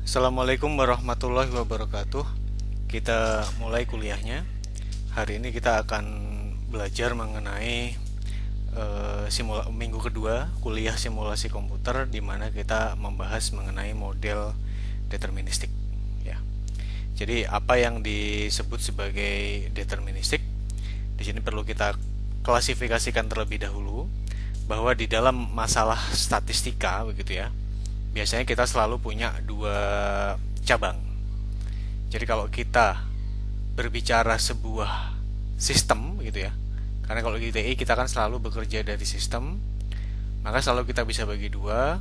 Assalamualaikum warahmatullahi wabarakatuh. Kita mulai kuliahnya. Hari ini kita akan belajar mengenai minggu kedua kuliah simulasi komputer, di mana kita membahas mengenai model deterministik. Ya. Jadi apa yang disebut sebagai deterministik? Di sini perlu kita klasifikasikan terlebih dahulu bahwa di dalam masalah statistika begitu ya, biasanya kita selalu punya dua cabang. Jadi kalau kita berbicara sebuah sistem gitu ya, karena kalau di TI kita kan selalu bekerja dari sistem, maka selalu kita bisa bagi dua.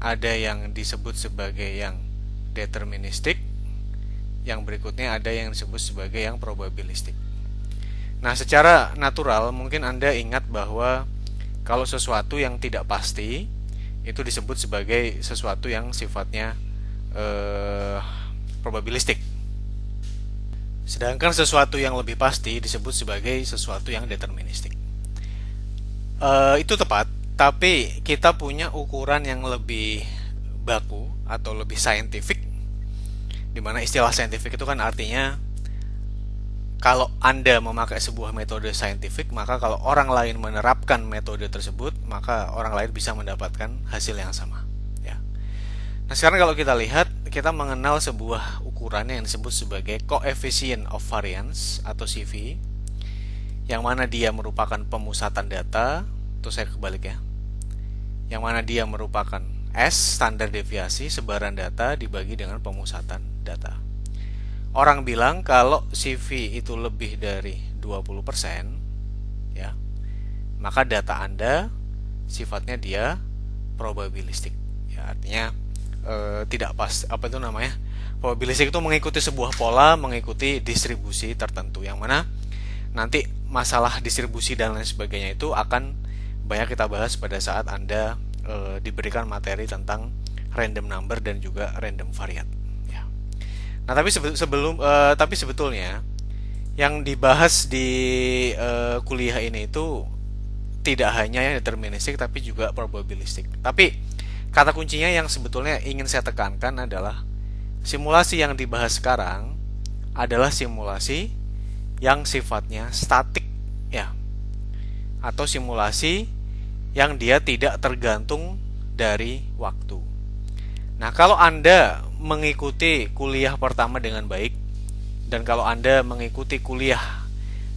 Ada yang disebut sebagai yang deterministik, yang berikutnya ada yang disebut sebagai yang probabilistik. Nah, secara natural mungkin Anda ingat bahwa kalau sesuatu yang tidak pasti itu disebut sebagai sesuatu yang sifatnya probabilistik. Sedangkan sesuatu yang lebih pasti disebut sebagai sesuatu yang deterministik. Itu tepat, tapi kita punya ukuran yang lebih baku atau lebih saintifik, di mana istilah saintifik itu kan artinya kalau Anda memakai sebuah metode saintifik, maka kalau orang lain menerapkan metode tersebut, maka orang lain bisa mendapatkan hasil yang sama. Ya. Nah, sekarang kalau kita lihat, kita mengenal sebuah ukuran yang disebut sebagai coefficient of variance atau CV, yang mana dia merupakan pemusatan data, atau saya kebalik ya, yang mana dia merupakan S, standar deviasi sebaran data dibagi dengan pemusatan data. Orang bilang kalau CV itu lebih dari 20%, ya, maka data Anda sifatnya dia probabilistik. Ya, artinya tidak pas, apa itu namanya? Probabilistik itu mengikuti sebuah pola, mengikuti distribusi tertentu, yang mana nanti masalah distribusi dan lain sebagainya itu akan banyak kita bahas pada saat Anda diberikan materi tentang random number dan juga random variate. Nah, tapi sebetulnya yang dibahas di kuliah ini itu tidak hanya yang deterministik tapi juga probabilistik. Tapi kata kuncinya yang sebetulnya ingin saya tekankan adalah simulasi yang dibahas sekarang adalah simulasi yang sifatnya statik ya, atau simulasi yang dia tidak tergantung dari waktu. Nah, kalau Anda mengikuti kuliah pertama dengan baik, dan kalau Anda mengikuti kuliah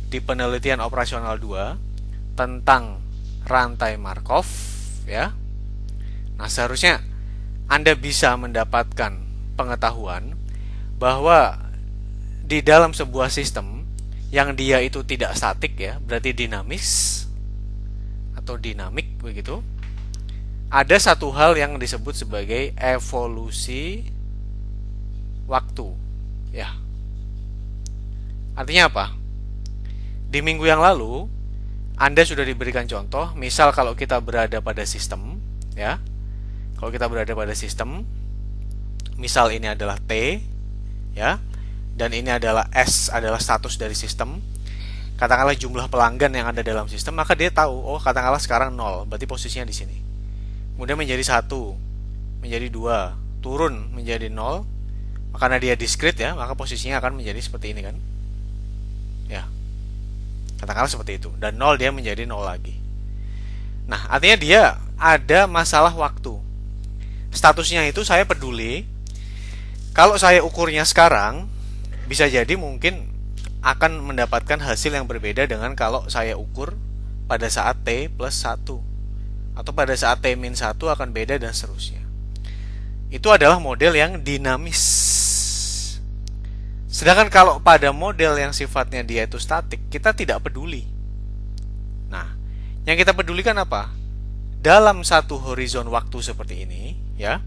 di penelitian operasional 2 tentang rantai Markov ya. Nah, seharusnya Anda bisa mendapatkan pengetahuan bahwa di dalam sebuah sistem yang dia itu tidak statik ya, berarti dinamis atau dinamik begitu, ada satu hal yang disebut sebagai evolusi waktu ya. Artinya apa? Di minggu yang lalu Anda sudah diberikan contoh, misal kalau kita berada pada sistem ya. Kalau kita berada pada sistem, misal ini adalah T ya, dan ini adalah S, adalah status dari sistem. Katakanlah jumlah pelanggan yang ada dalam sistem, maka dia tahu, oh katakanlah sekarang 0, berarti posisinya di sini. Kemudian menjadi 1, menjadi 2, turun menjadi 0. Karena dia discrete ya, maka posisinya akan menjadi seperti ini kan. Ya. Katakanlah seperti itu. Dan 0 dia menjadi 0 lagi. Nah, artinya dia ada masalah waktu. Statusnya itu saya peduli. Kalau saya ukurnya sekarang, bisa jadi mungkin akan mendapatkan hasil yang berbeda dengan kalau saya ukur pada saat T plus 1. Atau pada saat T-1 akan beda dan seterusnya. Itu adalah model yang dinamis. Sedangkan kalau pada model yang sifatnya dia itu statik, kita tidak peduli. Nah, yang kita pedulikan apa? Dalam satu horizon waktu seperti ini, ya.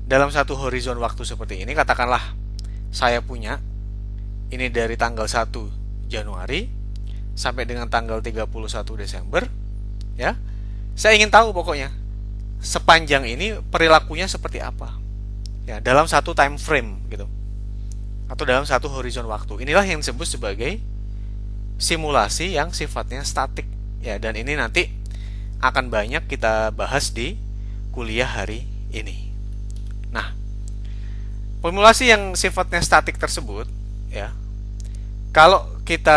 Dalam satu horizon waktu seperti ini, katakanlah saya punya ini dari tanggal 1 Januari sampai dengan tanggal 31 Desember, ya. Saya ingin tahu pokoknya sepanjang ini perilakunya seperti apa ya, dalam satu time frame gitu, atau dalam satu horizon waktu. Inilah yang disebut sebagai simulasi yang sifatnya statik ya, dan ini nanti akan banyak kita bahas di kuliah hari ini. Nah, Formulasi yang sifatnya statik tersebut, ya, kalau kita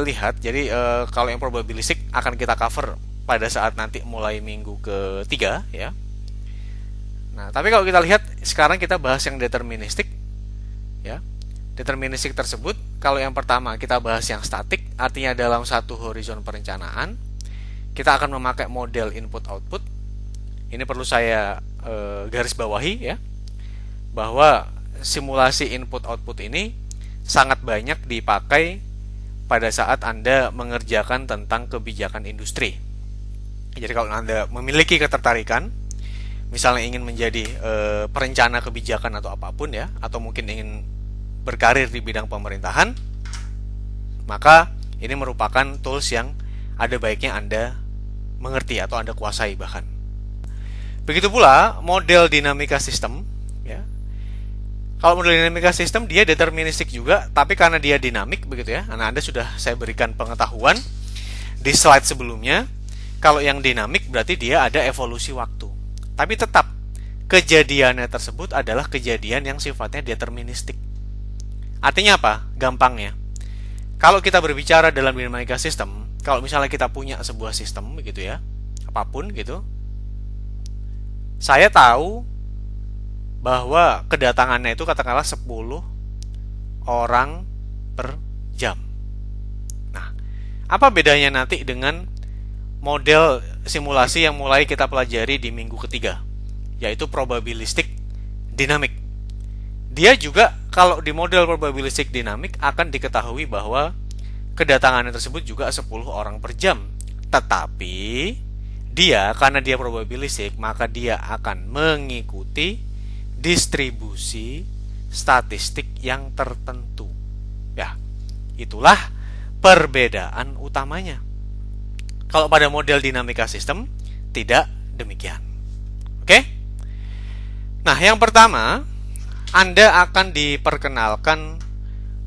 lihat, jadi kalau yang probabilistik akan kita cover pada saat nanti mulai minggu ketiga, ya. Nah, tapi kalau kita lihat sekarang kita bahas yang deterministik, ya. Deterministik tersebut, kalau yang pertama kita bahas yang statik, artinya dalam satu horizon perencanaan, kita akan memakai model input-output. Ini perlu saya garis bawahi, ya, bahwa simulasi input-output ini sangat banyak dipakai pada saat Anda mengerjakan tentang kebijakan industri. Jadi kalau Anda memiliki ketertarikan, misalnya ingin menjadi perencana kebijakan atau apapun, ya, atau mungkin ingin berkarir di bidang pemerintahan, maka ini merupakan tools yang ada baiknya Anda mengerti atau Anda kuasai bahkan. Begitu pula model dinamika sistem, ya. Kalau model dinamika sistem dia deterministik juga, tapi karena dia dinamik begitu, ya. Nah, Anda sudah saya berikan pengetahuan di slide sebelumnya. Kalau yang dinamik berarti dia ada evolusi waktu. Tapi tetap kejadiannya tersebut adalah kejadian yang sifatnya deterministik. Artinya apa? Gampangnya, kalau kita berbicara dalam dinamika sistem, kalau misalnya kita punya sebuah sistem begitu, ya, apapun gitu, saya tahu bahwa kedatangannya itu katakanlah 10 orang per jam. Nah, apa bedanya nanti dengan model simulasi yang mulai kita pelajari di minggu ketiga, yaitu probabilistik dinamik? Dia juga kalau di model probabilistik dinamik akan diketahui bahwa kedatangannya tersebut juga 10 orang per jam. Tetapi dia, karena dia probabilistik, maka dia akan mengikuti distribusi statistik yang tertentu. Ya, itulah perbedaan utamanya. Kalau pada model dinamika sistem tidak demikian. Oke? Nah, yang pertama, Anda akan diperkenalkan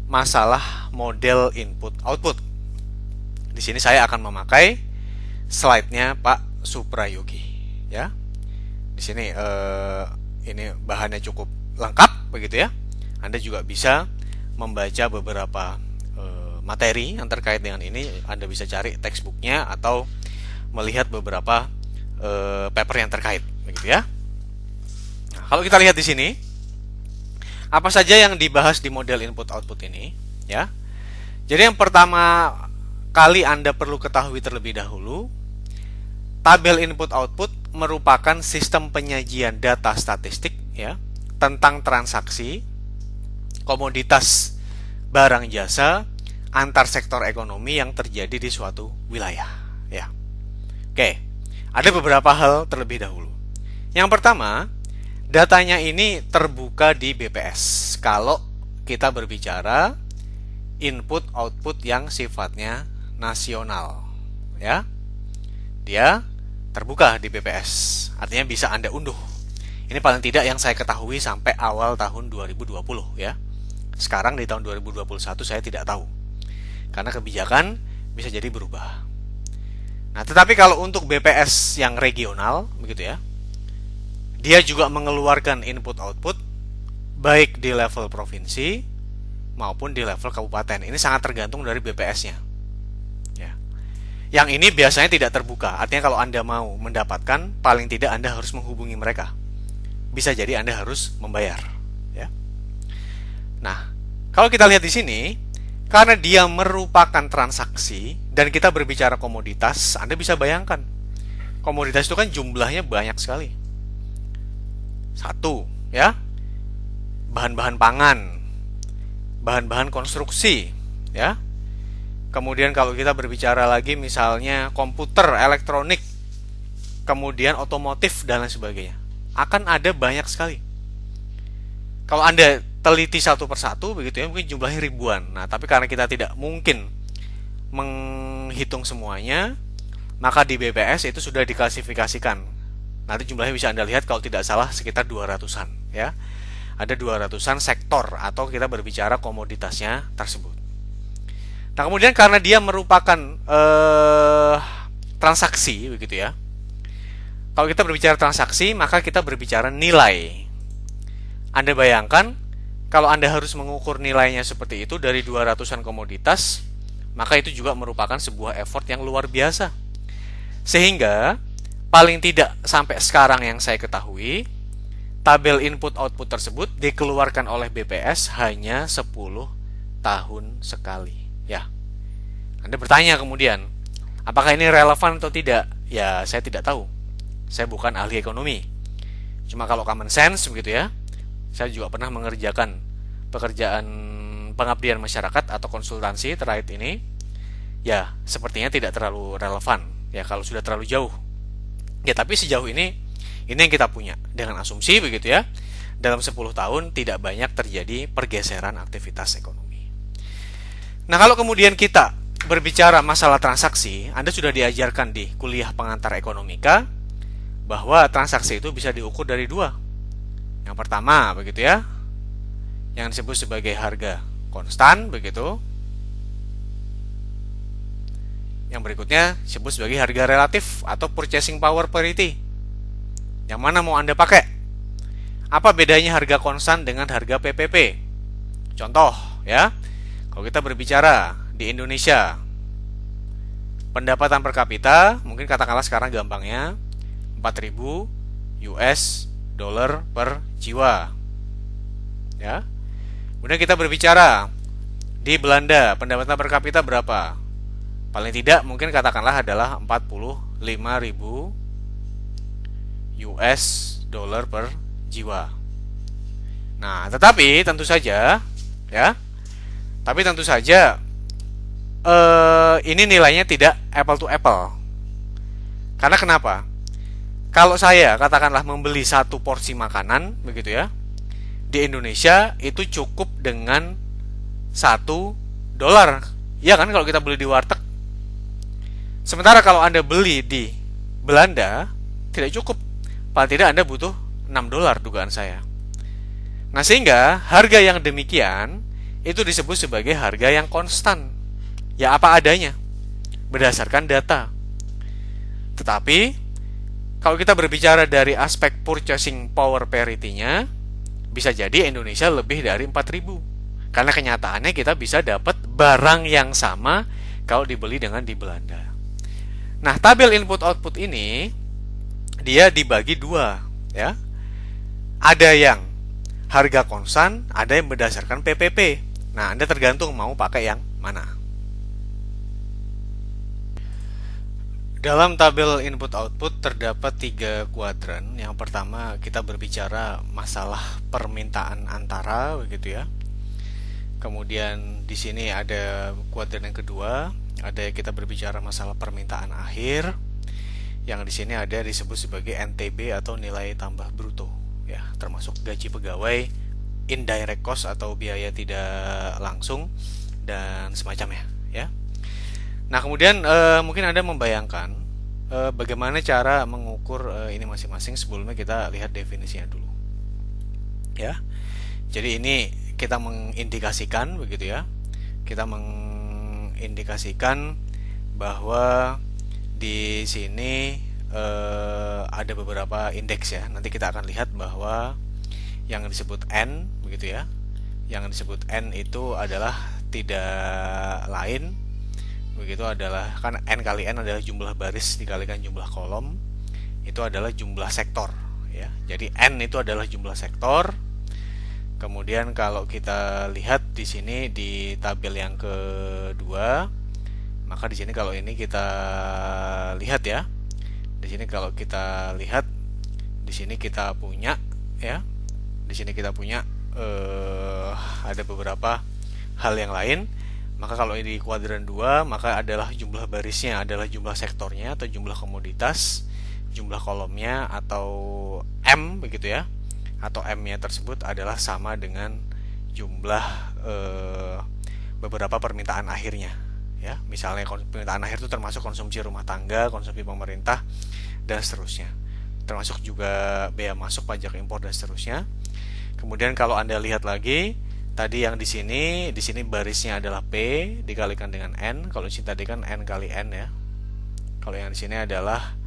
masalah model input-output. Di sini saya akan memakai slide-nya Pak Suprayogi, ya. Di sini ini bahannya cukup lengkap begitu, ya. Anda juga bisa membaca beberapa materi yang terkait dengan ini. Anda bisa cari textbooknya atau melihat beberapa paper yang terkait begitu, ya. Nah, kalau kita lihat di sini, apa saja yang dibahas di model input-output ini, ya. Jadi yang pertama kali Anda perlu ketahui terlebih dahulu, tabel input-output merupakan sistem penyajian data statistik, ya, tentang transaksi, komoditas, barang jasa, antar sektor ekonomi yang terjadi di suatu wilayah, ya. Oke, ada beberapa hal terlebih dahulu. Yang pertama, datanya ini terbuka di BPS. Kalau kita berbicara input-output yang sifatnya nasional, ya, dia terbuka di BPS. Artinya bisa Anda unduh. Ini paling tidak yang saya ketahui sampai awal tahun 2020, ya. Sekarang di tahun 2021 saya tidak tahu, karena kebijakan bisa jadi berubah. Nah, tetapi kalau untuk BPS yang regional begitu, ya, dia juga mengeluarkan input-output baik di level provinsi maupun di level kabupaten. Ini sangat tergantung dari BPS-nya, ya. Yang ini biasanya tidak terbuka. Artinya kalau Anda mau mendapatkan, paling tidak Anda harus menghubungi mereka. Bisa jadi Anda harus membayar, ya. Nah, kalau kita lihat di sini, karena dia merupakan transaksi dan kita berbicara komoditas, Anda bisa bayangkan, komoditas itu kan jumlahnya banyak sekali. Satu, ya, bahan-bahan pangan, bahan-bahan konstruksi, ya. Kemudian kalau kita berbicara lagi misalnya komputer, elektronik, kemudian otomotif dan lain sebagainya, akan ada banyak sekali. Kalau Anda teliti satu persatu begitu, ya, mungkin jumlahnya ribuan. Nah, tapi karena kita tidak mungkin menghitung semuanya, maka di BPS itu sudah diklasifikasikan. Nanti jumlahnya bisa Anda lihat kalau tidak salah sekitar 200-an, ya. Ada 200-an sektor atau kita berbicara komoditasnya tersebut. Nah, kemudian karena dia merupakan transaksi begitu, ya. Kalau kita berbicara transaksi, maka kita berbicara nilai. Anda bayangkan Kalau Anda harus mengukur nilainya seperti itu dari 200-an komoditas, maka itu juga merupakan sebuah effort yang luar biasa. Sehingga paling tidak sampai sekarang yang saya ketahui, tabel input output tersebut dikeluarkan oleh BPS hanya 10 tahun sekali. Ya. Anda bertanya kemudian, apakah ini relevan atau tidak? Ya, saya tidak tahu. Saya bukan ahli ekonomi. Cuma kalau common sense begitu ya. Saya juga pernah mengerjakan pekerjaan pengabdian masyarakat atau konsultansi terkait ini. Ya, sepertinya tidak terlalu relevan. Ya, kalau sudah terlalu jauh. Ya, tapi sejauh ini yang kita punya. Dengan asumsi begitu ya. Dalam 10 tahun tidak banyak terjadi pergeseran aktivitas ekonomi. Nah, kalau kemudian kita berbicara masalah transaksi, Anda sudah diajarkan di kuliah pengantar ekonomika bahwa transaksi itu bisa diukur dari dua. Yang pertama, begitu ya, yang disebut sebagai harga konstan, begitu. Yang berikutnya disebut sebagai harga relatif atau purchasing power parity. Yang mana mau Anda pakai? Apa bedanya harga konstan dengan harga PPP? Contoh, ya, kalau kita berbicara di Indonesia, pendapatan per kapita, mungkin katakanlah sekarang gampangnya 4.000 US dollar per jiwa. Ya. Kemudian kita berbicara di Belanda, pendapatan per kapita berapa? Paling tidak mungkin katakanlah adalah 45.000 US dollar per jiwa. Nah, tetapi tentu saja, ya, ini nilainya tidak apple to apple. Karena kenapa? Kalau saya katakanlah membeli satu porsi makanan, begitu ya, di Indonesia itu cukup dengan $1. Ya kan, kalau kita beli di warteg. Sementara kalau Anda beli di Belanda, tidak cukup. Paling tidak Anda butuh $6 dugaan saya. Nah, sehingga harga yang demikian itu disebut sebagai harga yang konstan. Ya, apa adanya, berdasarkan data. Tetapi kalau kita berbicara dari aspek purchasing power parity-nya, bisa jadi Indonesia lebih dari 4.000. Karena kenyataannya kita bisa dapat barang yang sama kalau dibeli dengan di Belanda. Nah, tabel input output ini dia dibagi dua, ya. Ada yang harga konstan, ada yang berdasarkan PPP. Nah, Anda tergantung mau pakai yang mana. Dalam tabel input output terdapat 3 kuadran. Yang pertama kita berbicara masalah permintaan antara, begitu ya. Kemudian di sini ada kuadran yang kedua, ada kita berbicara masalah permintaan akhir. Yang di sini ada disebut sebagai NTB atau nilai tambah bruto, ya, termasuk gaji pegawai, indirect cost atau biaya tidak langsung dan semacamnya, ya. Nah, kemudian mungkin Anda membayangkan bagaimana cara mengukur ini masing-masing. Sebelumnya kita lihat definisinya dulu. Ya. Jadi ini kita mengindikasikan begitu ya. Kita mengindikasikan bahwa di sini ada beberapa indeks ya. Nanti kita akan lihat bahwa yang disebut N begitu ya. Yang disebut N itu adalah tidak lain begitu adalah, kan N kali N adalah jumlah baris dikalikan jumlah kolom, itu adalah jumlah sektor ya. Jadi N itu adalah jumlah sektor. Kemudian kalau kita lihat di sini di tabel yang kedua, maka di sini kalau ini kita lihat ya. Di sini kalau kita lihat di sini kita punya ya. Di sini kita punya ada beberapa hal yang lain. Maka kalau di kuadran 2, maka adalah jumlah barisnya adalah jumlah sektornya atau jumlah komoditas, jumlah kolomnya atau M begitu ya. Atau M-nya tersebut adalah sama dengan jumlah beberapa permintaan akhirnya ya. Misalnya permintaan akhir itu termasuk konsumsi rumah tangga, konsumsi pemerintah dan seterusnya. Termasuk juga bea masuk, pajak impor dan seterusnya. Kemudian kalau Anda lihat lagi tadi yang di sini barisnya adalah P dikalikan dengan N. Kalau di sini tadi kan N kali N ya. Kalau yang di sini adalah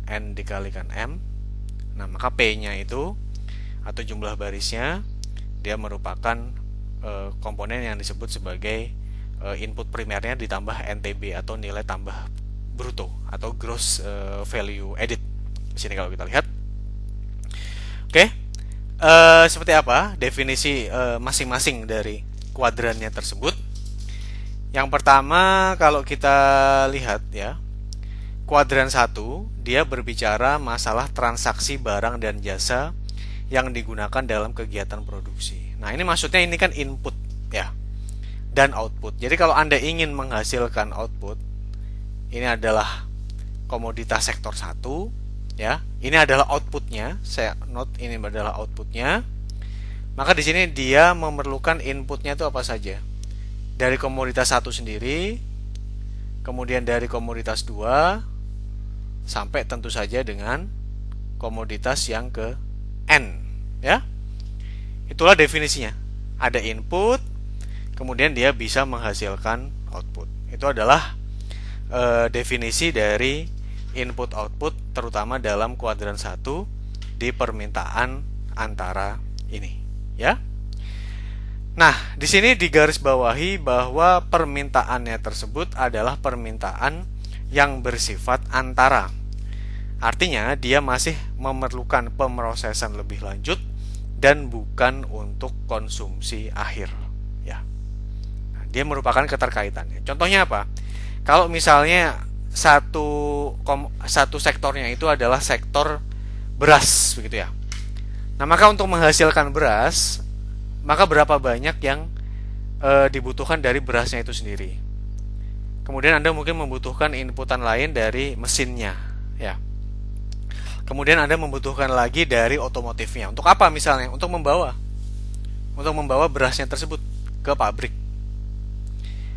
N dikalikan M. Nah, maka P-nya itu atau jumlah barisnya dia merupakan komponen yang disebut sebagai input primernya ditambah NTB atau nilai tambah bruto atau gross value added. Di sini kalau kita lihat, oke, seperti apa definisi masing-masing dari kuadrannya tersebut? Yang pertama, kalau kita lihat ya, kuadran 1 dia berbicara masalah transaksi barang dan jasa yang digunakan dalam kegiatan produksi. Nah, ini maksudnya ini kan input ya dan output. Jadi kalau Anda ingin menghasilkan output, ini adalah komoditas sektor 1 ya. Ini adalah outputnya. Saya note ini adalah outputnya. Maka di sini dia memerlukan inputnya itu apa saja? Dari komoditas 1 sendiri, kemudian dari komoditas 2, sampai tentu saja dengan komoditas yang ke N ya. Itulah definisinya. Ada input, kemudian dia bisa menghasilkan output. Itu adalah definisi dari input output, terutama dalam kuadran 1 di permintaan antara ini ya. Nah, di sini digarisbawahi bahwa permintaannya tersebut adalah permintaan yang bersifat antara. Artinya dia masih memerlukan pemrosesan lebih lanjut dan bukan untuk konsumsi akhir ya. Nah, dia merupakan keterkaitannya. Contohnya apa? Kalau misalnya satu sektornya itu adalah sektor beras begitu ya. Nah, maka untuk menghasilkan beras, maka berapa banyak yang dibutuhkan dari berasnya itu sendiri. Kemudian Anda mungkin membutuhkan inputan lain dari mesinnya ya. Kemudian Anda membutuhkan lagi dari otomotifnya. Untuk apa misalnya? Untuk membawa berasnya tersebut ke pabrik.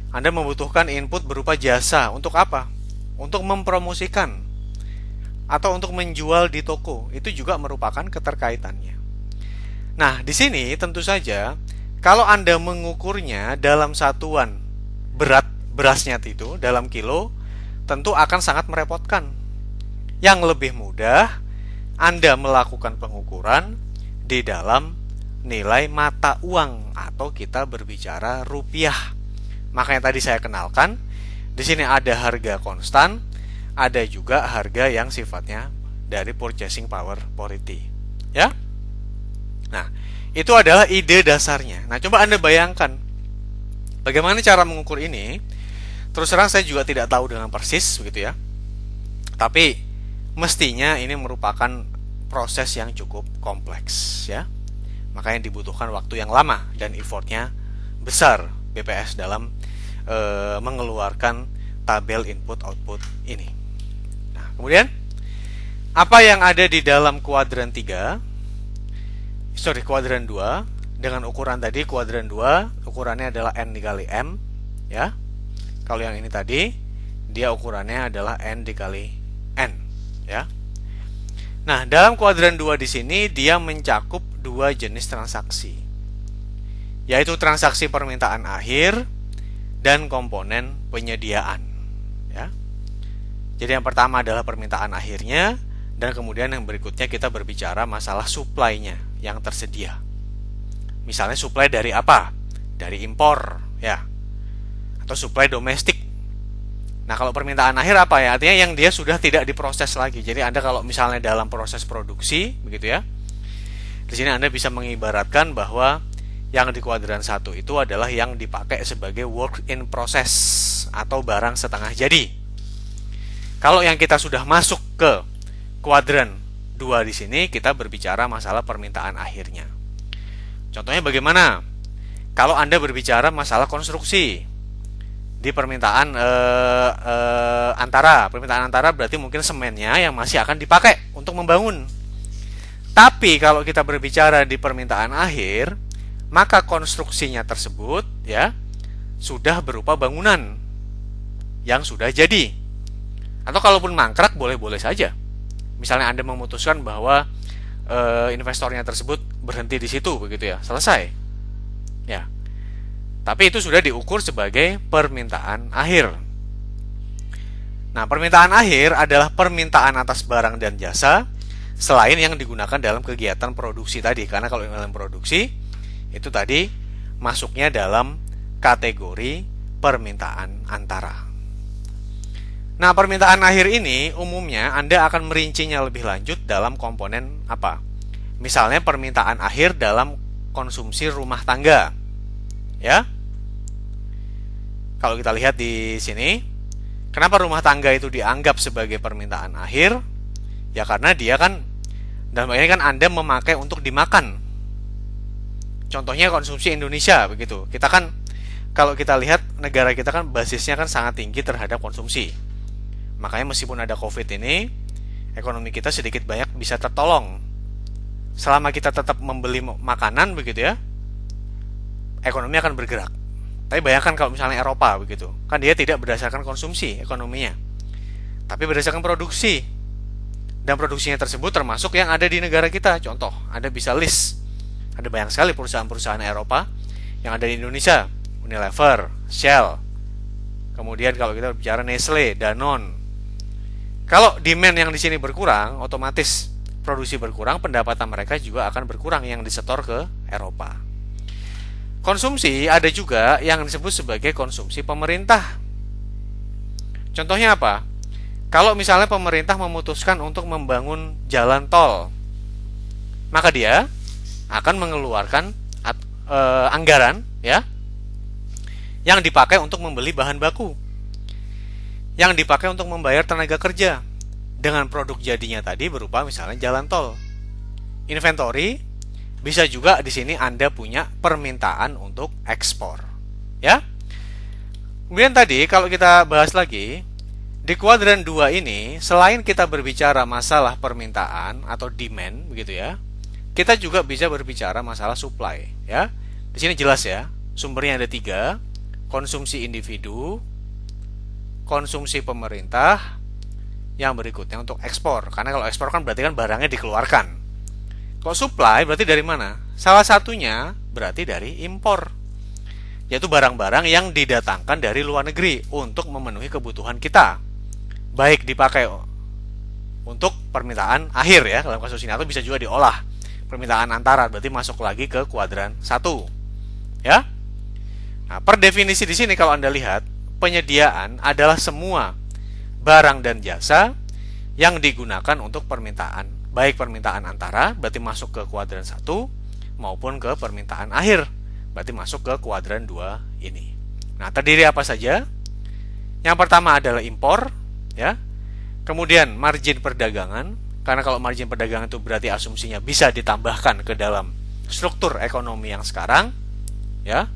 Anda membutuhkan input berupa jasa. Untuk apa? Untuk mempromosikan atau untuk menjual di toko. Itu juga merupakan keterkaitannya. Nah, di sini tentu saja kalau Anda mengukurnya dalam satuan berat berasnya itu dalam kilo, tentu akan sangat merepotkan. Yang lebih mudah, Anda melakukan pengukuran di dalam nilai mata uang atau kita berbicara rupiah. Makanya tadi saya kenalkan, di sini ada harga konstan, ada juga harga yang sifatnya dari purchasing power parity. Ya. Nah, itu adalah ide dasarnya. Nah, coba Anda bayangkan bagaimana cara mengukur ini. Terus terang saya juga tidak tahu dengan persis begitu ya. Tapi mestinya ini merupakan proses yang cukup kompleks ya. Makanya dibutuhkan waktu yang lama dan effortnya besar BPS dalam mengeluarkan tabel input output ini. Nah, kemudian apa yang ada di dalam kuadran 2 dengan ukuran tadi kuadran 2 ukurannya adalah N dikali M ya. Kalau yang ini tadi dia ukurannya adalah N dikali N ya. Nah, dalam kuadran 2 di sini dia mencakup dua jenis transaksi, yaitu transaksi permintaan akhir dan komponen penyediaan ya. Jadi yang pertama adalah permintaan akhirnya, dan kemudian yang berikutnya kita berbicara masalah supply-nya yang tersedia. Misalnya supply dari apa? Dari impor ya, atau supply domestik. Nah, kalau permintaan akhir apa ya? Artinya yang dia sudah tidak diproses lagi. Jadi Anda kalau misalnya dalam proses produksi begitu ya, di sini Anda bisa mengibaratkan bahwa yang di kuadran 1 itu adalah yang dipakai sebagai work in process atau barang setengah jadi. Kalau yang kita sudah masuk ke kuadran 2 di sini, kita berbicara masalah permintaan akhirnya. Contohnya bagaimana? Kalau Anda berbicara masalah konstruksi di permintaan antara berarti mungkin semennya yang masih akan dipakai untuk membangun. Tapi kalau kita berbicara di permintaan akhir, maka konstruksinya tersebut ya sudah berupa bangunan yang sudah jadi. Atau kalaupun mangkrak boleh-boleh saja. Misalnya Anda memutuskan bahwa investornya tersebut berhenti di situ begitu ya, selesai. Ya. Tapi itu sudah diukur sebagai permintaan akhir. Nah, permintaan akhir adalah permintaan atas barang dan jasa selain yang digunakan dalam kegiatan produksi tadi. Karena kalau dalam produksi Itu tadi masuknya dalam kategori permintaan antara. Nah, permintaan akhir ini umumnya Anda akan merincinya lebih lanjut dalam komponen apa? Misalnya permintaan akhir dalam konsumsi rumah tangga. Ya. Kalau kita lihat di sini, kenapa rumah tangga itu dianggap sebagai permintaan akhir? Ya karena dia kan, dalam hal ini kan Anda memakai untuk dimakan. Contohnya konsumsi Indonesia begitu. Kita kan, kalau kita lihat negara kita kan basisnya kan sangat tinggi terhadap konsumsi. Makanya meskipun ada COVID ini, ekonomi kita sedikit banyak bisa tertolong. Selama kita tetap membeli makanan begitu ya, ekonomi akan bergerak. Tapi bayangkan kalau misalnya Eropa begitu, kan dia tidak berdasarkan konsumsi ekonominya, tapi berdasarkan produksi. Dan produksinya tersebut termasuk yang ada di negara kita. Contoh, Anda bisa list. Ada banyak sekali perusahaan-perusahaan Eropa yang ada di Indonesia. Unilever, Shell. Kemudian kalau kita bicara Nestle, Danone. Kalau demand yang di sini berkurang, otomatis produksi berkurang, pendapatan mereka juga akan berkurang yang disetor ke Eropa. Konsumsi ada juga yang disebut sebagai konsumsi pemerintah. Contohnya apa? Kalau misalnya pemerintah memutuskan untuk membangun jalan tol, maka dia akan mengeluarkan anggaran ya yang dipakai untuk membeli bahan baku, yang dipakai untuk membayar tenaga kerja, dengan produk jadinya tadi berupa misalnya jalan tol. Inventory bisa juga di sini Anda punya permintaan untuk ekspor, ya. Kemudian tadi kalau kita bahas lagi di kuadran 2 ini, selain kita berbicara masalah permintaan atau demand begitu ya, kita juga bisa berbicara masalah supply, ya. Di sini jelas ya, sumbernya ada 3, konsumsi individu, konsumsi pemerintah, yang berikutnya untuk ekspor. Karena kalau ekspor kan berarti kan barangnya dikeluarkan. Kalau supply berarti dari mana? Salah satunya berarti dari impor, yaitu barang-barang yang didatangkan dari luar negeri untuk memenuhi kebutuhan kita, baik dipakai untuk permintaan akhir ya dalam kasus ini, atau bisa juga diolah permintaan antara, berarti masuk lagi ke kuadran 1 ya. Nah, per definisi di sini kalau Anda lihat, penyediaan adalah semua barang dan jasa yang digunakan untuk permintaan, baik permintaan antara berarti masuk ke kuadran 1 maupun ke permintaan akhir berarti masuk ke kuadran 2 ini. Nah, terdiri apa saja? Yang pertama adalah impor ya. Kemudian margin perdagangan, karena kalau margin perdagangan itu berarti asumsinya bisa ditambahkan ke dalam struktur ekonomi yang sekarang ya.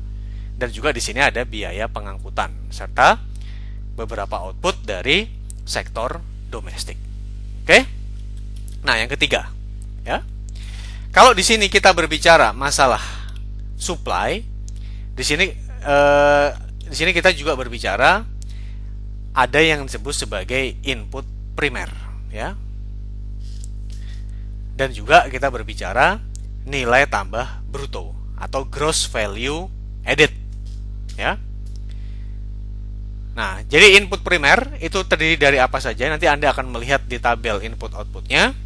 Dan juga di sini ada biaya pengangkutan serta beberapa output dari sektor domestik. Oke? Nah, yang ketiga, ya. Kalau di sini kita berbicara masalah supply, di sini kita juga berbicara ada yang disebut sebagai input primer, ya. Dan juga kita berbicara nilai tambah bruto atau gross value added, ya. Nah, jadi input primer itu terdiri dari apa saja? Nanti Anda akan melihat di tabel input outputnya.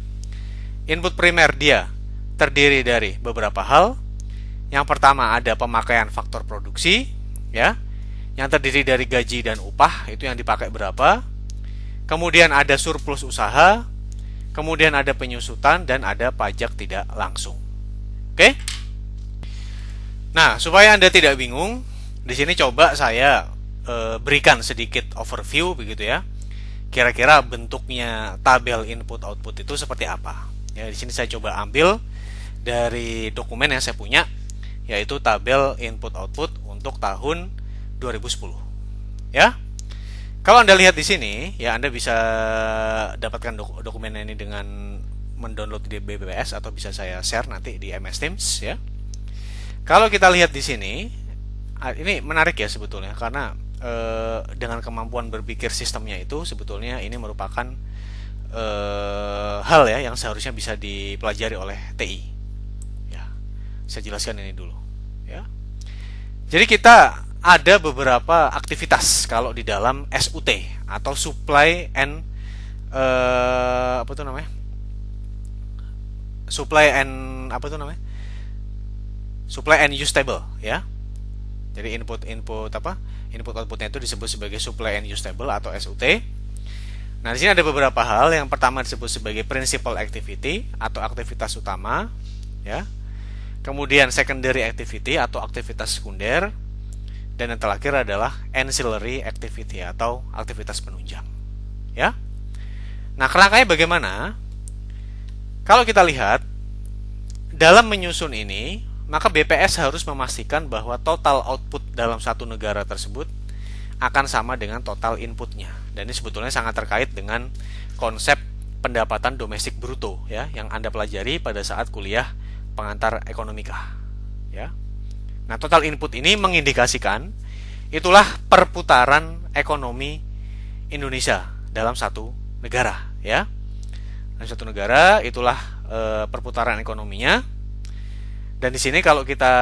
Input primer dia terdiri dari beberapa hal. Yang pertama ada pemakaian faktor produksi, ya, yang terdiri dari gaji dan upah, itu yang dipakai berapa. Kemudian ada surplus usaha, kemudian ada penyusutan, dan ada pajak tidak langsung. Oke? Nah, supaya Anda tidak bingung, di sini coba saya berikan sedikit overview begitu ya. Kira-kira bentuknya tabel input output itu seperti apa? Ya, di sini saya coba ambil dari dokumen yang saya punya, yaitu tabel input output untuk tahun 2010. Ya. Kalau Anda lihat di sini, ya Anda bisa dapatkan dokumen ini dengan mendownload di BBS atau bisa saya share nanti di MS Teams ya. Kalau kita lihat di sini, ini menarik ya sebetulnya karena dengan kemampuan berpikir sistemnya itu sebetulnya ini merupakan hal ya yang seharusnya bisa dipelajari oleh TI. Ya, saya jelaskan ini dulu. Ya, jadi kita ada beberapa aktivitas kalau di dalam SUT atau supply and apa itu namanya? Supply and apa itu namanya? supply and use table ya. Jadi input outputnya itu disebut sebagai supply and use table atau SUT. Nah, di sini ada beberapa hal. Yang pertama disebut sebagai principal activity atau aktivitas utama ya. Kemudian secondary activity atau aktivitas sekunder. Dan yang terakhir adalah ancillary activity atau aktivitas penunjang ya. Nah, kerangkanya bagaimana? Kalau kita lihat dalam menyusun ini, maka BPS harus memastikan bahwa total output dalam satu negara tersebut akan sama dengan total inputnya. Dan ini sebetulnya sangat terkait dengan konsep pendapatan domestik bruto ya, yang Anda pelajari pada saat kuliah pengantar ekonomika ya. Nah, total input ini mengindikasikan itulah perputaran ekonomi Indonesia dalam satu negara ya. Dalam satu negara itulah perputaran ekonominya. Dan di sini kalau kita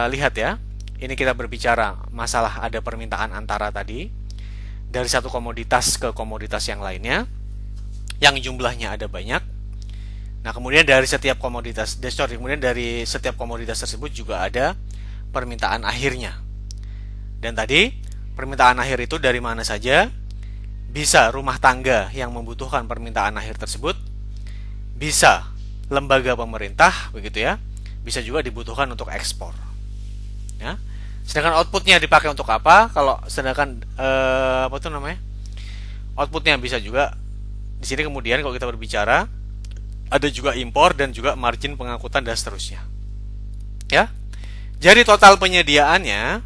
lihat ya, ini kita berbicara masalah ada permintaan antara tadi dari satu komoditas ke komoditas yang lainnya yang jumlahnya ada banyak. Nah, kemudian dari setiap komoditas tersebut juga ada permintaan akhirnya. Dan tadi permintaan akhir itu dari mana saja? Bisa rumah tangga yang membutuhkan permintaan akhir tersebut, bisa lembaga pemerintah begitu ya, bisa juga dibutuhkan untuk ekspor. Ya. Sedangkan outputnya dipakai untuk apa? Kalau sedangkan outputnya bisa juga di sini. Kemudian kalau kita berbicara ada juga impor dan juga margin pengangkutan dan seterusnya. Ya. Jadi total penyediaannya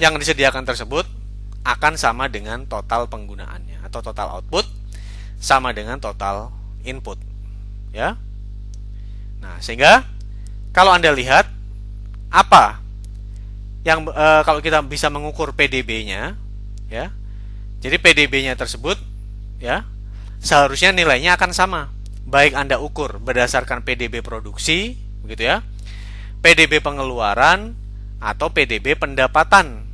yang disediakan tersebut akan sama dengan total penggunaannya atau total output sama dengan total input. Ya. Nah, sehingga kalau Anda lihat apa yang kalau kita bisa mengukur PDB-nya ya. Jadi PDB-nya tersebut ya seharusnya nilainya akan sama. Baik Anda ukur berdasarkan PDB produksi begitu ya, PDB pengeluaran atau PDB pendapatan.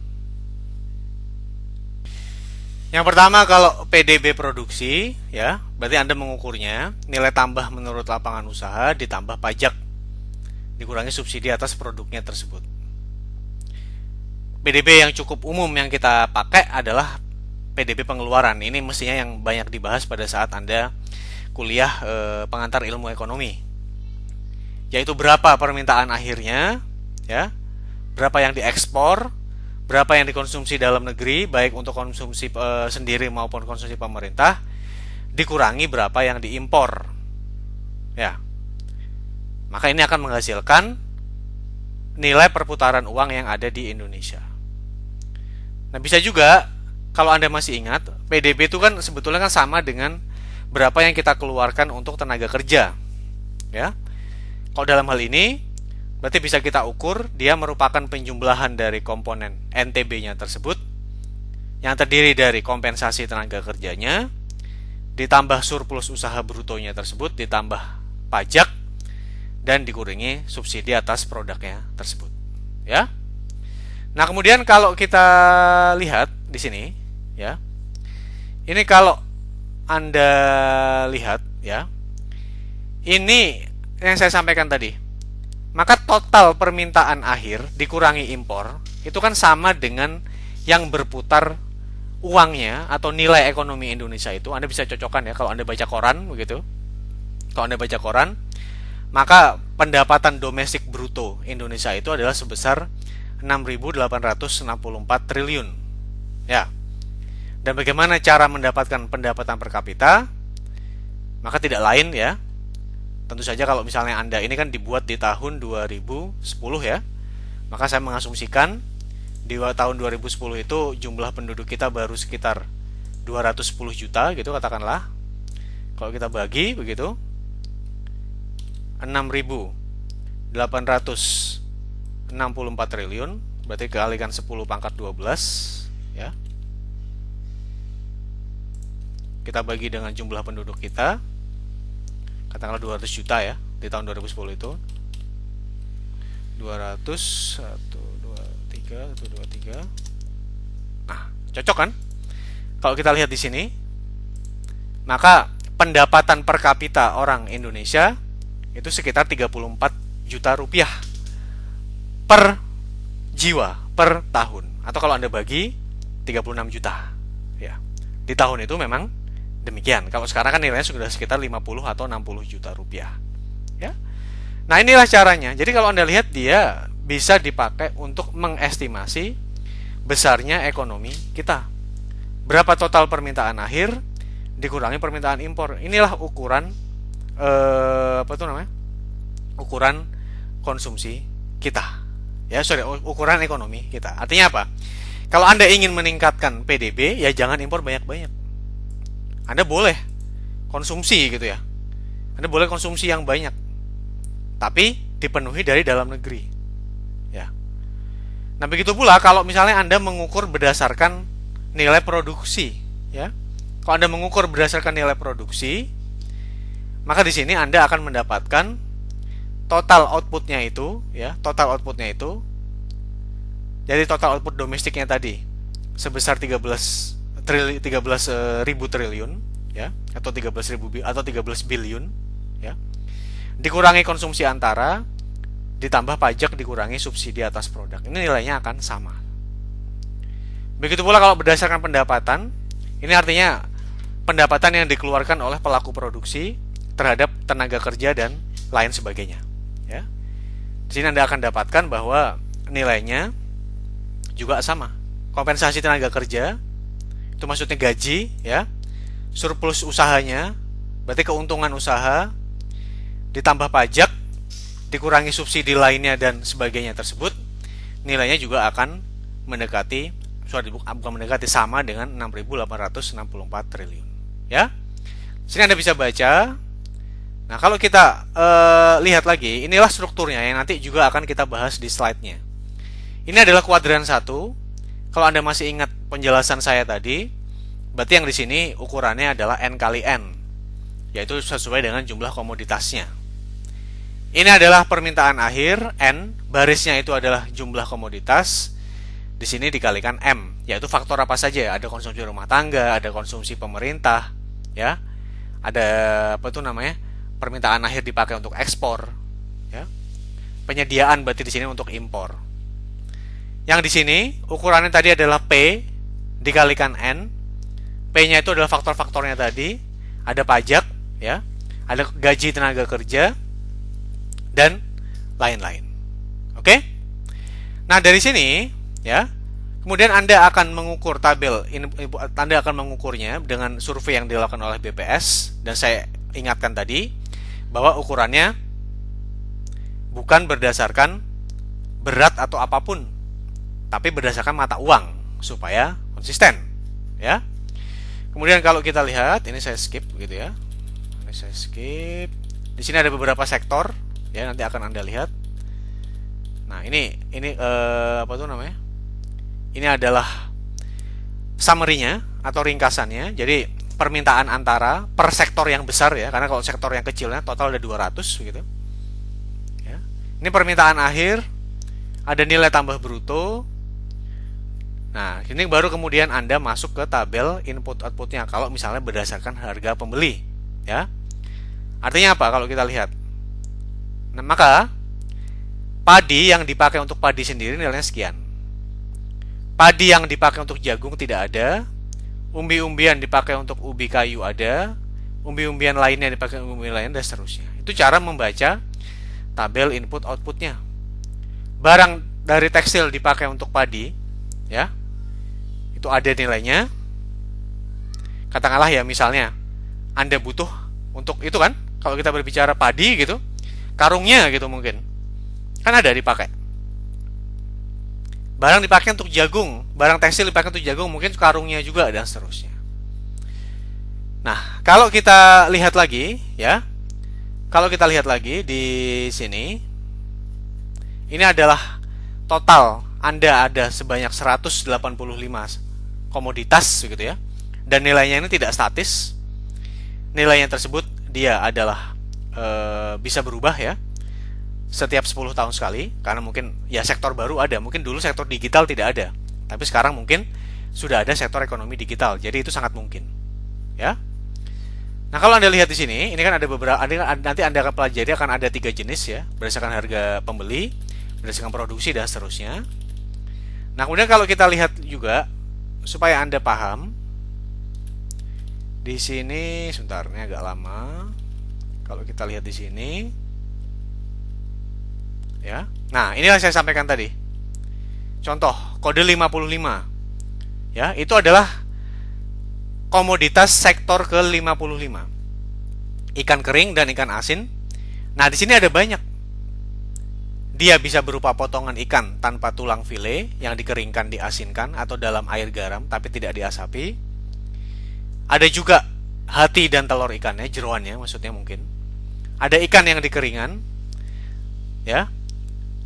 Yang pertama kalau PDB produksi ya, berarti Anda mengukurnya nilai tambah menurut lapangan usaha ditambah pajak dikurangi subsidi atas produknya tersebut. PDB yang cukup umum yang kita pakai adalah PDB pengeluaran. Ini mestinya yang banyak dibahas pada saat Anda kuliah pengantar ilmu ekonomi. Yaitu berapa permintaan akhirnya ya, berapa yang diekspor, berapa yang dikonsumsi dalam negeri baik untuk konsumsi sendiri maupun konsumsi pemerintah, dikurangi berapa yang diimpor ya. Maka ini akan menghasilkan nilai perputaran uang yang ada di Indonesia. Nah, bisa juga kalau Anda masih ingat, PDB itu kan sebetulnya kan sama dengan berapa yang kita keluarkan untuk tenaga kerja ya. Kalau dalam hal ini berarti bisa kita ukur dia merupakan penjumlahan dari komponen NTB-nya tersebut yang terdiri dari kompensasi tenaga kerjanya ditambah surplus usaha brutonya tersebut ditambah pajak dan dikurangi subsidi atas produknya tersebut ya. Nah, kemudian kalau kita lihat di sini ya. Ini kalau Anda lihat ya. Ini yang saya sampaikan tadi. Maka total permintaan akhir dikurangi impor itu kan sama dengan yang berputar uangnya atau nilai ekonomi Indonesia itu. Anda bisa cocokkan ya kalau Anda baca koran begitu. Kalau Anda baca koran, maka pendapatan domestik bruto Indonesia itu adalah sebesar 6.864 triliun. Ya. Dan bagaimana cara mendapatkan pendapatan per kapita? Maka tidak lain ya. Tentu saja kalau misalnya Anda ini kan dibuat di tahun 2010 ya. Maka saya mengasumsikan di tahun 2010 itu jumlah penduduk kita baru sekitar 210 juta gitu katakanlah. Kalau kita bagi begitu 6.864 triliun berarti kalikan 10 pangkat 12 ya. Kita bagi dengan jumlah penduduk kita katakanlah 200 juta ya di tahun 2010 itu 200 123 nah cocok kan kalau kita lihat di sini. Maka pendapatan per kapita orang Indonesia itu sekitar 34 juta rupiah per jiwa per tahun, atau kalau Anda bagi 36 juta ya. Di tahun itu memang demikian. Kalau sekarang kan nilainya sudah sekitar 50 atau 60 juta rupiah ya. Nah, inilah caranya. Jadi kalau Anda lihat, dia bisa dipakai untuk mengestimasi besarnya ekonomi kita. Berapa total permintaan akhir dikurangi permintaan impor. Inilah ukuran ukuran konsumsi kita. Ya, ukuran ekonomi kita. Artinya apa? Kalau Anda ingin meningkatkan PDB, ya jangan impor banyak-banyak. Anda boleh konsumsi gitu ya. Anda boleh konsumsi yang banyak, tapi dipenuhi dari dalam negeri. Ya. Nah, begitu pula kalau misalnya Anda mengukur berdasarkan nilai produksi, ya. Kalau Anda mengukur berdasarkan nilai produksi, maka di sini Anda akan mendapatkan total outputnya itu, ya, total outputnya itu. Jadi total output domestiknya tadi sebesar 13.000 triliun, ya, atau 13 biliun, ya. Dikurangi konsumsi antara, ditambah pajak, dikurangi subsidi atas produk. Ini nilainya akan sama. Begitu pula kalau berdasarkan pendapatan, ini artinya pendapatan yang dikeluarkan oleh pelaku produksi terhadap tenaga kerja dan lain sebagainya. Ya. Di sini Anda akan dapatkan bahwa nilainya juga sama. Kompensasi tenaga kerja, itu maksudnya gaji, ya. Surplus usahanya, berarti keuntungan usaha, ditambah pajak, dikurangi subsidi lainnya dan sebagainya tersebut, nilainya juga akan mendekati, bukan mendekati, sama dengan 6.864 triliun. Ya, sini Anda bisa baca. Nah, kalau kita lihat lagi, inilah strukturnya yang nanti juga akan kita bahas di slide-nya. Ini adalah kuadran 1. Kalau Anda masih ingat penjelasan saya tadi, berarti yang di sini ukurannya adalah N kali N, yaitu sesuai dengan jumlah komoditasnya. Ini adalah permintaan akhir, N, barisnya itu adalah jumlah komoditas, di sini dikalikan M, yaitu faktor apa saja? Ada konsumsi rumah tangga, ada konsumsi pemerintah, ya, ada permintaan akhir dipakai untuk ekspor, ya, penyediaan berarti di sini untuk impor. Yang di sini ukurannya tadi adalah P dikalikan N, P-nya itu adalah faktor-faktornya tadi, ada pajak, ya, ada gaji tenaga kerja, dan lain-lain. Oke? Nah, dari sini, ya, kemudian Anda akan mengukur Anda akan mengukurnya dengan survei yang dilakukan oleh BPS, dan saya ingatkan tadi bahwa ukurannya bukan berdasarkan berat atau apapun, tapi berdasarkan mata uang supaya konsisten, ya. Kemudian kalau kita lihat, ini saya skip begitu ya. Ini saya skip. Di sini ada beberapa sektor, ya, nanti akan Anda lihat. Nah, ini Ini adalah summary-nya atau ringkasannya. Jadi permintaan antara per sektor yang besar, ya, karena kalau sektor yang kecilnya total ada 200 begitu. Ya. Ini permintaan akhir, ada nilai tambah bruto. Nah, ini baru kemudian Anda masuk ke tabel input-outputnya kalau misalnya berdasarkan harga pembeli, ya. Artinya apa kalau kita lihat? Nah, maka padi yang dipakai untuk padi sendiri nilainya sekian. Padi yang dipakai untuk jagung tidak ada. Umbi-umbian dipakai untuk ubi kayu ada. Umbi-umbian lainnya dipakai untuk umbi lain, dan seterusnya. Itu cara membaca tabel input-outputnya. Barang dari tekstil dipakai untuk padi, ya, itu ada nilainya. Katakanlah ya, misalnya Anda butuh untuk itu kan, kalau kita berbicara padi gitu, karungnya gitu mungkin kan ada dipakai. Barang dipakai untuk jagung, barang tekstil dipakai untuk jagung, mungkin karungnya juga, dan seterusnya. Nah, kalau kita lihat lagi, ya, kalau kita lihat lagi di sini, ini adalah total Anda ada sebanyak 185 komoditas begitu ya. Dan nilainya ini tidak statis. Nilainya tersebut dia adalah bisa berubah, ya, setiap 10 tahun sekali, karena mungkin ya sektor baru ada. Mungkin dulu sektor digital tidak ada, tapi sekarang mungkin sudah ada sektor ekonomi digital. Jadi itu sangat mungkin, ya. Nah, kalau Anda lihat di sini, ini kan ada beberapa, nanti Anda akan pelajari, akan ada 3 jenis, ya, berdasarkan harga pembeli, berdasarkan produksi dan seterusnya. Nah, kemudian kalau kita lihat juga supaya Anda paham, di sini sebentar, ini agak lama. Kalau kita lihat di sini, ya. Nah, inilah saya sampaikan tadi. Contoh, kode 55. Ya, itu adalah komoditas sektor ke-55. Ikan kering dan ikan asin. Nah, di sini ada banyak. Dia bisa berupa potongan ikan tanpa tulang file yang dikeringkan, diasinkan, atau dalam air garam tapi tidak diasapi. Ada juga hati dan telur ikannya, jeroannya maksudnya mungkin. Ada ikan yang dikeringan, ya,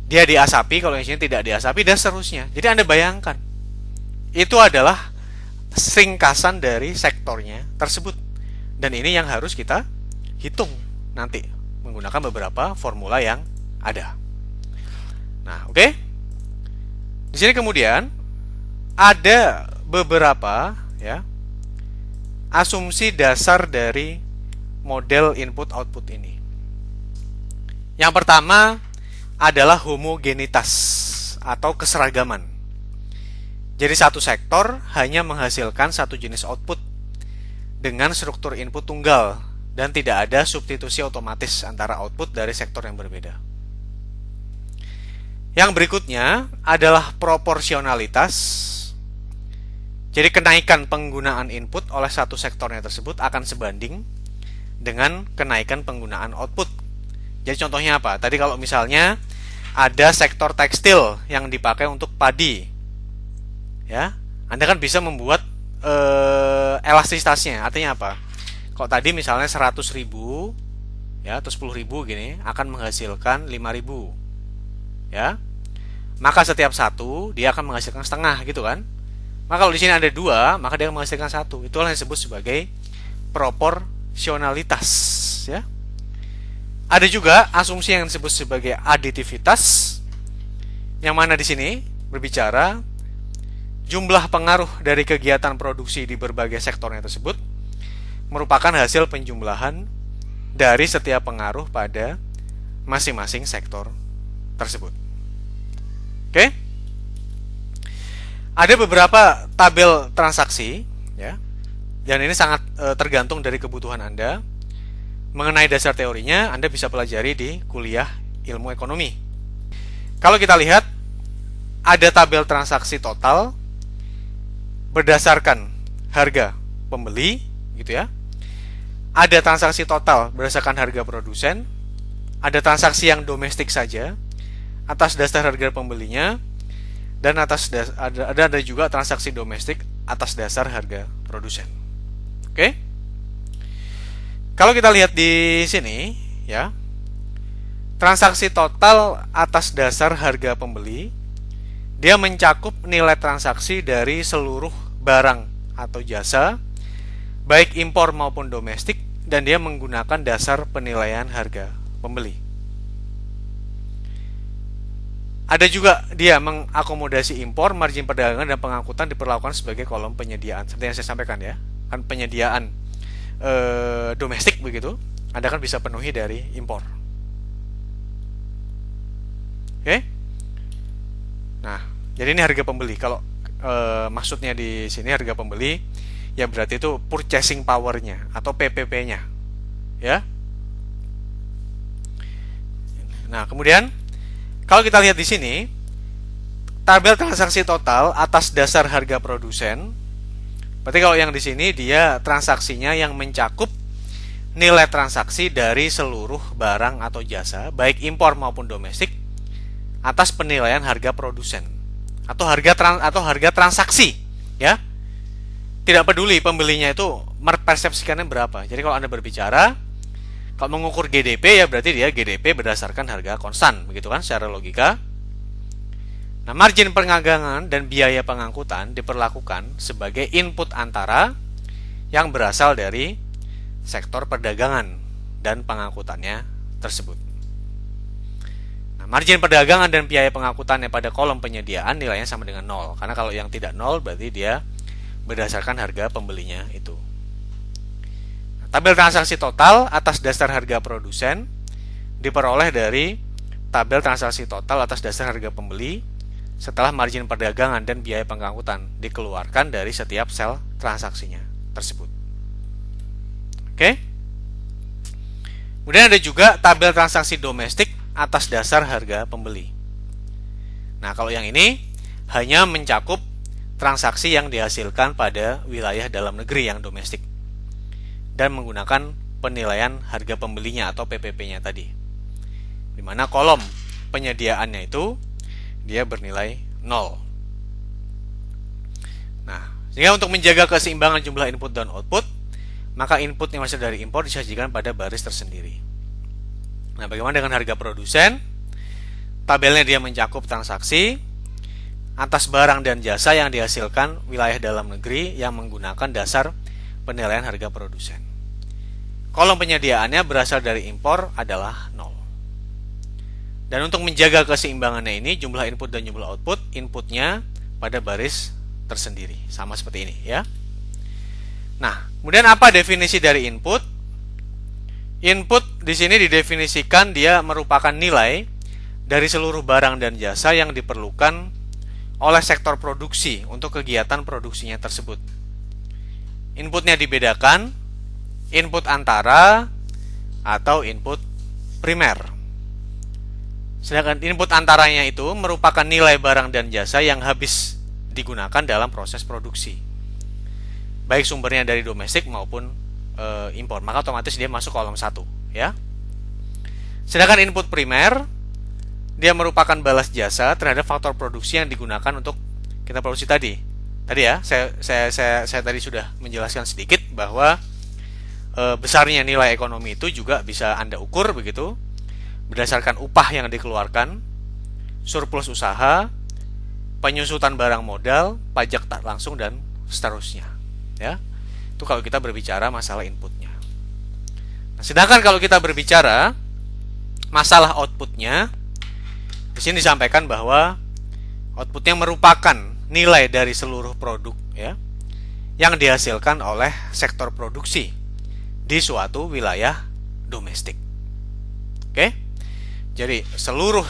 dia diasapi, kalau yang sini tidak diasapi, dan seterusnya. Jadi Anda bayangkan, itu adalah ringkasan dari sektornya tersebut. Dan ini yang harus kita hitung nanti menggunakan beberapa formula yang ada. Nah, oke. Di sini kemudian ada beberapa, ya, asumsi dasar dari model input output ini. Yang pertama adalah homogenitas atau keseragaman. Jadi satu sektor hanya menghasilkan satu jenis output dengan struktur input tunggal dan tidak ada substitusi otomatis antara output dari sektor yang berbeda. Yang berikutnya adalah proporsionalitas. Jadi kenaikan penggunaan input oleh satu sektornya tersebut akan sebanding dengan kenaikan penggunaan output. Jadi contohnya apa? Tadi kalau misalnya ada sektor tekstil yang dipakai untuk padi, ya, Anda kan bisa membuat elastisitasnya. Artinya apa? Kalau tadi misalnya 100.000, ya, atau 10.000 gini, akan menghasilkan 5.000. Ya, maka setiap satu dia akan menghasilkan setengah, gitu kan? Maka kalau di sini ada 2, maka dia akan menghasilkan 1. Itulah yang disebut sebagai proporsionalitas, ya. Ada juga asumsi yang disebut sebagai aditivitas, yang mana di sini berbicara jumlah pengaruh dari kegiatan produksi di berbagai sektornya tersebut merupakan hasil penjumlahan dari setiap pengaruh pada masing-masing sektor tersebut. Oke? Ada beberapa tabel transaksi, ya, dan ini sangat tergantung dari kebutuhan Anda. Mengenai dasar teorinya, Anda bisa pelajari di kuliah ilmu ekonomi. Kalau kita lihat, ada tabel transaksi total berdasarkan harga pembeli, gitu ya. Ada transaksi total berdasarkan harga produsen. Ada transaksi yang domestik saja atas dasar harga pembelinya, dan ada juga transaksi domestik atas dasar harga produsen. Oke? Kalau kita lihat di sini, ya, transaksi total atas dasar harga pembeli, dia mencakup nilai transaksi dari seluruh barang atau jasa, baik impor maupun domestik, dan dia menggunakan dasar penilaian harga pembeli. Ada juga dia mengakomodasi impor, margin perdagangan, dan pengangkutan diperlakukan sebagai kolom penyediaan. Seperti yang saya sampaikan, ya, kan penyediaan domestik begitu, Anda kan bisa penuhi dari impor. Oke? Nah, jadi ini harga pembeli. Kalau maksudnya di sini harga pembeli, ya berarti itu purchasing power-nya atau PPP-nya, ya. Nah, kemudian kalau kita lihat di sini, tabel transaksi total atas dasar harga produsen. Berarti kalau yang di sini dia transaksinya yang mencakup nilai transaksi dari seluruh barang atau jasa, baik impor maupun domestik, atas penilaian harga produsen atau harga transaksi, ya. Tidak peduli pembelinya itu mempersepsikannya berapa. Jadi kalau Anda berbicara, kalau mengukur GDP, ya berarti dia GDP berdasarkan harga konstan, begitu kan secara logika. Nah, margin perdagangan dan biaya pengangkutan diperlakukan sebagai input antara yang berasal dari sektor perdagangan dan pengangkutannya tersebut. Nah, margin perdagangan dan biaya pengangkutannya pada kolom penyediaan nilainya sama dengan 0. Karena kalau yang tidak 0 berarti dia berdasarkan harga pembelinya itu. Tabel transaksi total atas dasar harga produsen diperoleh dari tabel transaksi total atas dasar harga pembeli setelah margin perdagangan dan biaya pengangkutan dikeluarkan dari setiap sel transaksinya tersebut. Oke. Kemudian ada juga tabel transaksi domestik atas dasar harga pembeli. Nah, kalau yang ini hanya mencakup transaksi yang dihasilkan pada wilayah dalam negeri yang domestik dan menggunakan penilaian harga pembelinya atau PPP-nya tadi, di mana kolom penyediaannya itu dia bernilai 0. Nah, sehingga untuk menjaga keseimbangan jumlah input dan output, maka input yang masuk dari impor disajikan pada baris tersendiri. Nah, bagaimana dengan harga produsen? Tabelnya dia mencakup transaksi atas barang dan jasa yang dihasilkan wilayah dalam negeri yang menggunakan dasar penilaian harga produsen. Kolom penyediaannya berasal dari impor adalah 0. Dan untuk menjaga keseimbangannya ini, jumlah input dan jumlah output, inputnya pada baris tersendiri, sama seperti ini ya. Nah, kemudian apa definisi dari input? Input di sini didefinisikan dia merupakan nilai dari seluruh barang dan jasa yang diperlukan oleh sektor produksi untuk kegiatan produksinya tersebut. Inputnya dibedakan input antara atau input primer. Sedangkan input antaranya itu merupakan nilai barang dan jasa yang habis digunakan dalam proses produksi, baik sumbernya dari domestik maupun impor. Maka otomatis dia masuk kolom 1 ya. Sedangkan input primer dia merupakan balas jasa terhadap faktor produksi yang digunakan untuk kita produksi tadi. Tadi ya, saya tadi sudah menjelaskan sedikit bahwa besarnya nilai ekonomi itu juga bisa Anda ukur begitu berdasarkan upah yang dikeluarkan, surplus usaha, penyusutan barang modal, pajak tak langsung dan seterusnya. Ya, itu kalau kita berbicara masalah inputnya. Nah, sedangkan kalau kita berbicara masalah outputnya, di sini disampaikan bahwa outputnya merupakan nilai dari seluruh produk ya yang dihasilkan oleh sektor produksi di suatu wilayah domestik. Oke, jadi seluruh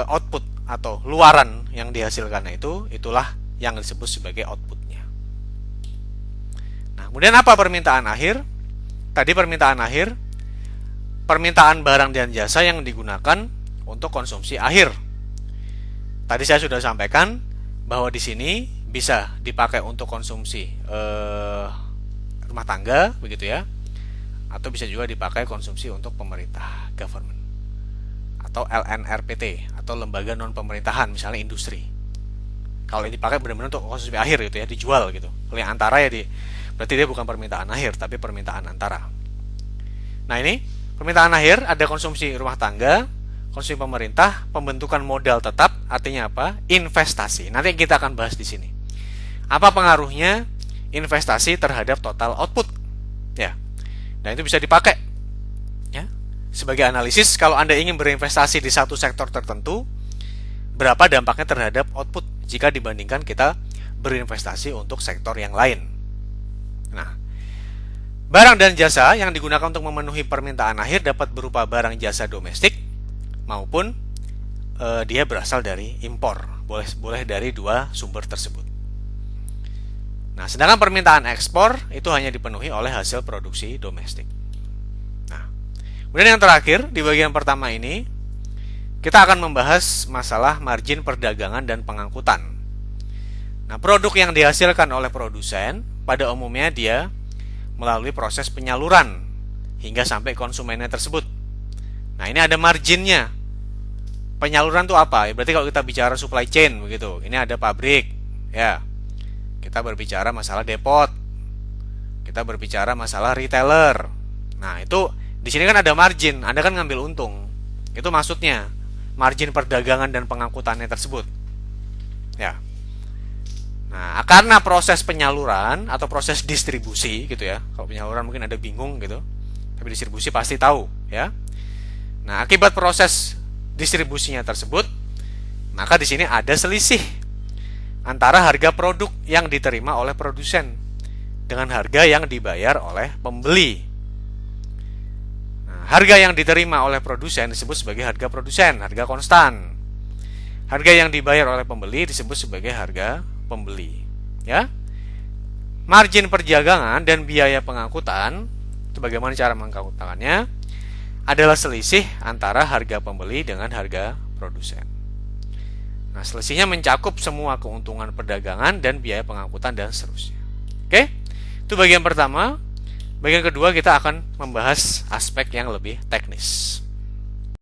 output atau luaran yang dihasilkan itulah yang disebut sebagai outputnya. Nah, kemudian apa permintaan akhir? Tadi permintaan akhir, permintaan barang dan jasa yang digunakan untuk konsumsi akhir. Tadi saya sudah sampaikan bahwa di sini bisa dipakai untuk konsumsi rumah tangga begitu ya, atau bisa juga dipakai konsumsi untuk pemerintah, government, atau LNRPT atau lembaga non pemerintahan, misalnya industri. Kalau ini dipakai benar-benar untuk konsumsi akhir gitu ya, dijual gitu. Kalau yang antara ya berarti dia bukan permintaan akhir tapi permintaan antara. Nah, ini permintaan akhir ada konsumsi rumah tangga, konsumsi pemerintah, pembentukan modal tetap, artinya apa? Investasi. Nanti kita akan bahas di sini. Apa pengaruhnya investasi terhadap total output? Ya. Dan itu bisa dipakai ya sebagai analisis kalau Anda ingin berinvestasi di satu sektor tertentu, berapa dampaknya terhadap output jika dibandingkan kita berinvestasi untuk sektor yang lain. Nah, barang dan jasa yang digunakan untuk memenuhi permintaan akhir dapat berupa barang jasa domestik maupun dia berasal dari impor. Boleh dari dua sumber tersebut. Nah, sedangkan permintaan ekspor itu hanya dipenuhi oleh hasil produksi domestik. Nah, kemudian yang terakhir di bagian pertama ini kita akan membahas masalah margin perdagangan dan pengangkutan. Nah, produk yang dihasilkan oleh produsen pada umumnya dia melalui proses penyaluran hingga sampai konsumennya tersebut. Nah, ini ada marginnya. Penyaluran itu apa? Berarti kalau kita bicara supply chain begitu, ini ada pabrik, ya. Kita berbicara masalah depot. Kita berbicara masalah retailer. Nah, itu di sini kan ada margin, Anda kan ngambil untung. Itu maksudnya margin perdagangan dan pengangkutannya tersebut. Ya. Nah, karena proses penyaluran atau proses distribusi gitu ya. Kalau penyaluran mungkin ada bingung gitu. Tapi distribusi pasti tahu, ya. Nah, akibat proses distribusinya tersebut, maka di sini ada selisih antara harga produk yang diterima oleh produsen dengan harga yang dibayar oleh pembeli. Nah, Harga yang diterima oleh produsen disebut sebagai harga produsen, harga konstan. Harga yang dibayar oleh pembeli disebut sebagai harga pembeli. Ya. Margin perdagangan dan biaya pengangkutan, itu bagaimana cara mengangkutannya, adalah selisih antara harga pembeli dengan harga produsen. Nah, selisihnya mencakup semua keuntungan perdagangan dan biaya pengangkutan dan seterusnya. Oke? Itu bagian pertama. Bagian kedua kita akan membahas aspek yang lebih teknis.